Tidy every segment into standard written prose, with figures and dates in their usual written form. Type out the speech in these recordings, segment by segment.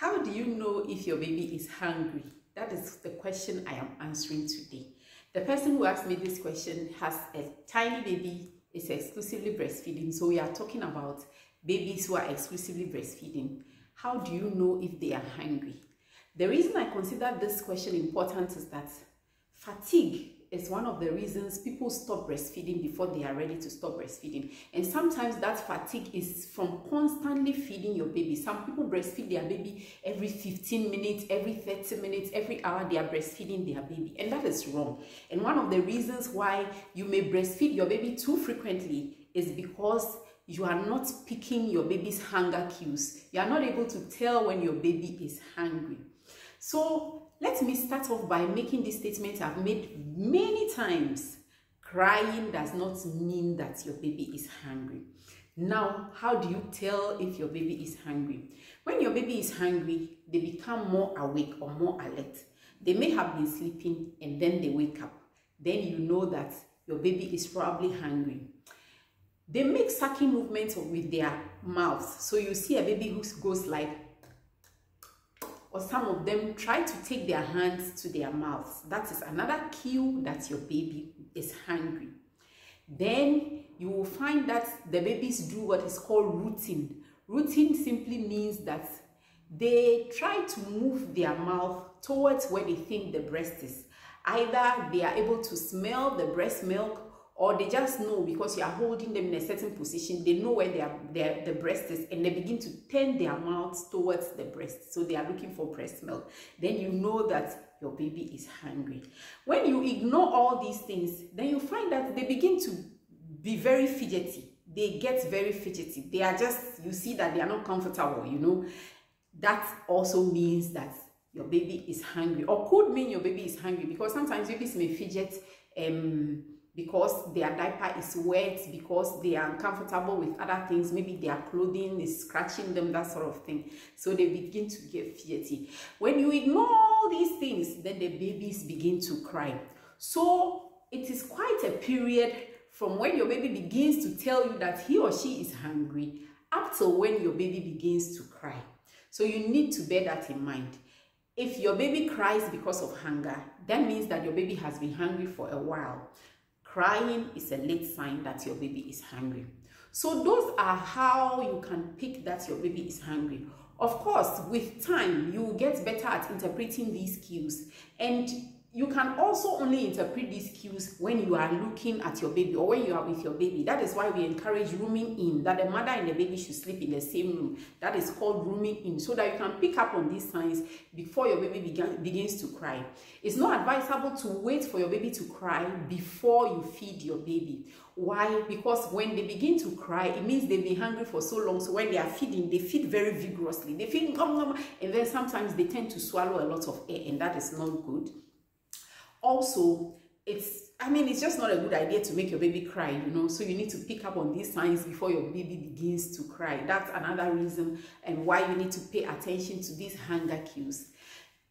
How do you know if your baby is hungry? That is the question I am answering today. The person who asked me this question has a tiny baby, is exclusively breastfeeding. So we are talking about babies who are exclusively breastfeeding. How do you know if they are hungry? The reason I consider this question important is that fatigue is one of the reasons people stop breastfeeding before they are ready to stop breastfeeding. And sometimes that fatigue is from constantly feeding your baby. Some people breastfeed their baby every 15 minutes, every 30 minutes, every hour they are breastfeeding their baby. And that is wrong. And one of the reasons why you may breastfeed your baby too frequently is because you are not picking your baby's hunger cues. You are not able to tell when your baby is hungry. So let me start off by making this statement I've made many times. Crying does not mean that your baby is hungry. Now, how do you tell if your baby is hungry? When your baby is hungry, they become more awake or more alert. They may have been sleeping and then they wake up. Then you know that your baby is probably hungry. They make sucking movements with their mouths. So you see a baby who goes like, or some of them try to take their hands to their mouths. That is another cue that your baby is hungry. Then you will find that the babies do what is called rooting. Rooting simply means that they try to move their mouth towards where they think the breast is. Either they are able to smell the breast milk, or they just know because you are holding them in a certain position, they know where the breast is, and they begin to turn their mouths towards the breast. So they are looking for breast milk. Then you know that your baby is hungry. When you ignore all these things, then you find that they begin to be very fidgety. They get very fidgety. They are just, you see that they are not comfortable, you know. That also means that your baby is hungry, or could mean your baby is hungry, because sometimes babies may fidget because their diaper is wet, because they are uncomfortable with other things, maybe their clothing is scratching them, that sort of thing. So they begin to get fidgety. When you ignore all these things, then the babies begin to cry. So it is quite a period from when your baby begins to tell you that he or she is hungry up till when your baby begins to cry. So you need to bear that in mind. If your baby cries because of hunger, that means that your baby has been hungry for a while. Crying is a late sign that your baby is hungry. So those are how you can pick that your baby is hungry. Of course, with time, you will get better at interpreting these cues. And you can also only interpret these cues when you are looking at your baby or when you are with your baby. That is why we encourage rooming in, that the mother and the baby should sleep in the same room. That is called rooming in, so that you can pick up on these signs before your baby begins to cry. It's not advisable to wait for your baby to cry before you feed your baby. Why? Because when they begin to cry, it means they've been hungry for so long. So when they are feeding, they feed very vigorously. They feed, and then sometimes they tend to swallow a lot of air, and that is not good. Also, it's just not a good idea to make your baby cry, you know. So you need to pick up on these signs before your baby begins to cry. That's another reason and why you need to pay attention to these hunger cues.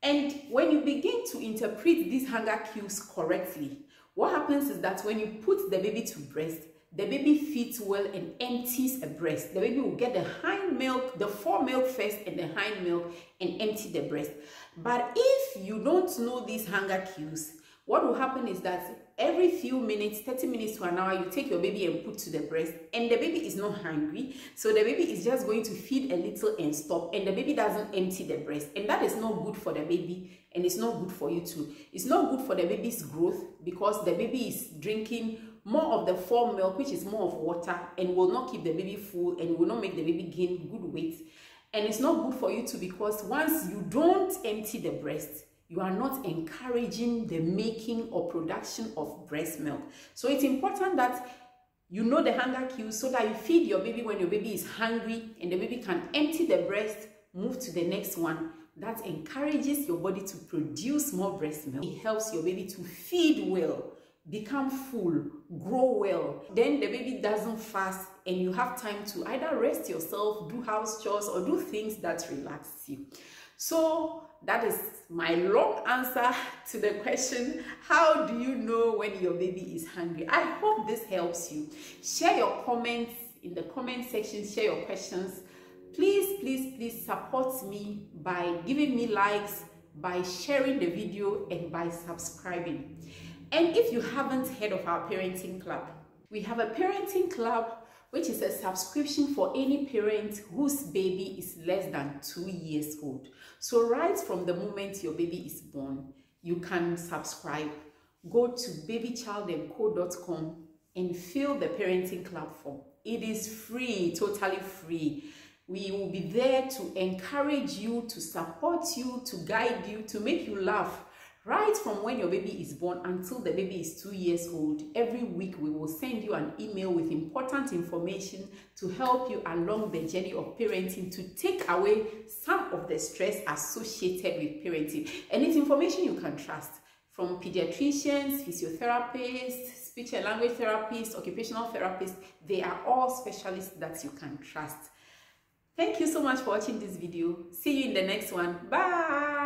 And when you begin to interpret these hunger cues correctly, what happens is that when you put the baby to breast, the baby feeds well and empties a breast. The baby will get the hind milk, the foremilk first and the hind milk, and empty the breast. But if you don't know these hunger cues, what will happen is that every few minutes, 30 minutes to an hour, you take your baby and put to the breast, and the baby is not hungry. So the baby is just going to feed a little and stop, and the baby doesn't empty the breast. And that is not good for the baby, and it's not good for you too. It's not good for the baby's growth, because the baby is drinking more of the foremilk, which is more of water, and will not keep the baby full and will not make the baby gain good weight. And it's not good for you too, because once you don't empty the breast, you are not encouraging the making or production of breast milk. So it's important that you know the hunger cues, so that you feed your baby when your baby is hungry, and the baby can empty the breast, move to the next one. That encourages your body to produce more breast milk. It helps your baby to feed well, become full, grow well. Then the baby doesn't fast, and you have time to either rest yourself, do house chores, or do things that relax you. So that is my long answer to the question, how do you know when your baby is hungry? I hope this helps you. Share your comments in the comment section, share your questions. please support me by giving me likes, by sharing the video, and by subscribing. And if you haven't heard of our parenting club, we have a parenting club which is a subscription for any parent whose baby is less than 2 years old. So right from the moment your baby is born, you can subscribe. Go to babychildandco.com and fill the parenting club form. It is free, totally free. We will be there to encourage you, to support you, to guide you, to make you laugh. Right from when your baby is born until the baby is 2 years old, every week we will send you an email with important information to help you along the journey of parenting, to take away some of the stress associated with parenting. And it's information you can trust from pediatricians, physiotherapists, speech and language therapists, occupational therapists. They are all specialists that you can trust. Thank you so much for watching this video. See you in the next one. Bye.